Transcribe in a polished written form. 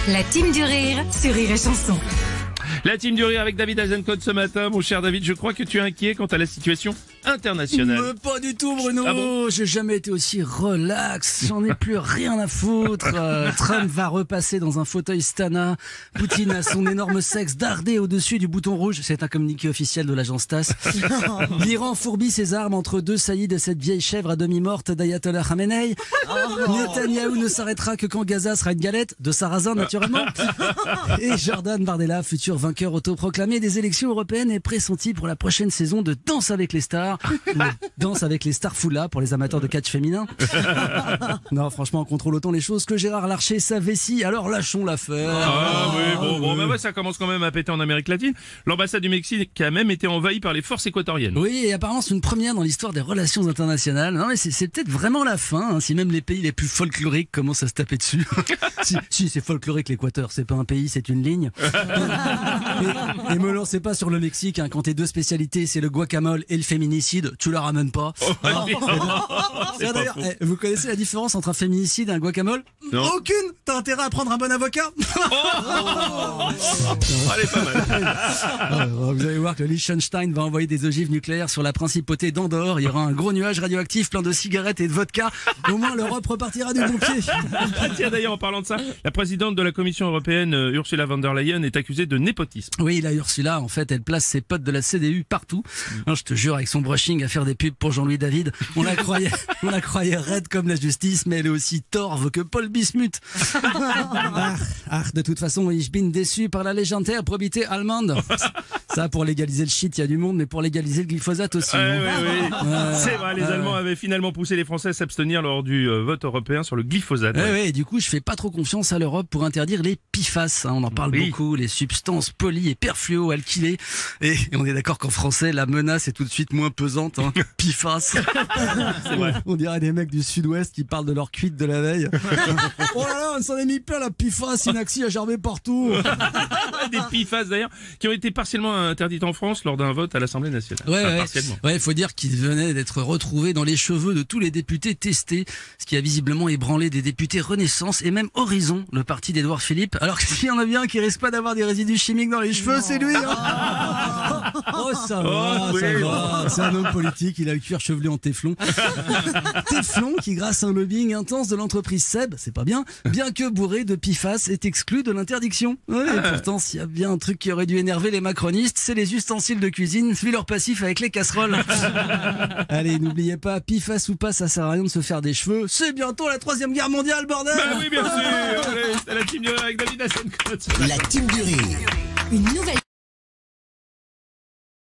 La team du rire sur Rire et Chanson. La team du rire avec David Azencott ce matin. Mon cher David, je crois que tu es inquiet quant à la situation internationale. Pas du tout, Bruno. Ah bon? J'ai jamais été aussi relax. J'en ai plus rien à foutre. Trump va repasser dans un fauteuil Stana. Poutine a son énorme sexe dardé au-dessus du bouton rouge. C'est un communiqué officiel de l'agence TASS. L'Iran fourbit ses armes entre deux saillies de cette vieille chèvre à demi-morte d'Ayatollah Khamenei. Netanyahou ne s'arrêtera que quand Gaza sera une galette de sarrasin, naturellement. Et Jordan Bardella, futur vainqueur autoproclamé des élections européennes, est pressenti pour la prochaine saison de Danse avec les stars. Ou Danse avec les stars Foula pour les amateurs de catch féminin. Non, franchement, on contrôle autant les choses que Gérard Larcher sa vessie, alors lâchons l'affaire. Ah oui, bon, ouais, ça commence quand même à péter en Amérique latine. L'ambassade du Mexique a même été envahie par les forces équatoriennes. Oui, et apparemment c'est une première dans l'histoire des relations internationales. Non mais c'est peut-être vraiment la fin, hein, si même les pays les plus folkloriques commencent à se taper dessus. si c'est folklorique l'Équateur, c'est pas un pays, c'est une ligne. Et me lancez pas sur le Mexique, hein, quand tes deux spécialités c'est le guacamole et le féminicide, tu la ramènes pas. D'ailleurs, vous connaissez la différence entre un féminicide et un guacamole? Non. Aucune. T'as intérêt à prendre un bon avocat. Allez, pas mal. Vous allez voir que le Liechtenstein va envoyer des ogives nucléaires sur la principauté d'Andorre. Il y aura un gros nuage radioactif plein de cigarettes et de vodka. Au moins l'Europe repartira du bon pied. Tiens, d'ailleurs, en parlant de ça, la présidente de la Commission européenne, Ursula von der Leyen, est accusée de népotisme. Oui, la Ursula, en fait, elle place ses potes de la CDU partout. Hein, je te jure, avec son brushing à faire des pubs pour Jean-Louis David, on la croyait raide comme la justice, mais elle est aussi torve que Paul Bismuth. De toute façon, ich bin déçu par la légendaire probité allemande. Ça, pour légaliser le shit, il y a du monde, mais pour légaliser le glyphosate aussi. Oui. C'est vrai, les Allemands avaient finalement poussé les Français à s'abstenir lors du vote européen sur le glyphosate. Et du coup, je fais pas trop confiance à l'Europe pour interdire les PFAS. Hein, on en parle beaucoup, les substances poly- et perfluoalkylées. Et on est d'accord qu'en français, la menace est tout de suite moins pesante. Hein. PFAS. C'est vrai. On dirait des mecs du sud-ouest qui parlent de leur cuite de la veille. Oh là là, on s'en est mis plein la PFAS, Inaxi a gerbé partout. Des PFAS d'ailleurs, qui ont été partiellement interdites en France lors d'un vote à l'Assemblée nationale. Partiellement. Ouais, faut dire qu'ils venaient d'être retrouvés dans les cheveux de tous les députés testés, ce qui a visiblement ébranlé des députés Renaissance et même Horizon, le parti d'Édouard Philippe. Alors que s'il y en a bien qui risque pas d'avoir des résidus chimiques dans les cheveux, c'est lui. Hein. Oh, ça va. C'est un homme politique, il a le cuir chevelu en téflon. Téflon qui, grâce à un lobbying intense de l'entreprise Seb, c'est pas bien que bourré de PFAS, est exclu de l'interdiction. Ouais, et pourtant, s'il y a bien un truc qui aurait dû énerver les macronistes, c'est les ustensiles de cuisine, vu leur passif avec les casseroles. Allez, n'oubliez pas, PFAS ou pas, ça sert à rien de se faire des cheveux. C'est bientôt la 3e guerre mondiale, bordel! Bah oui, bien sûr. Allez, c'est la team du rire avec David Azencott. La team du rire.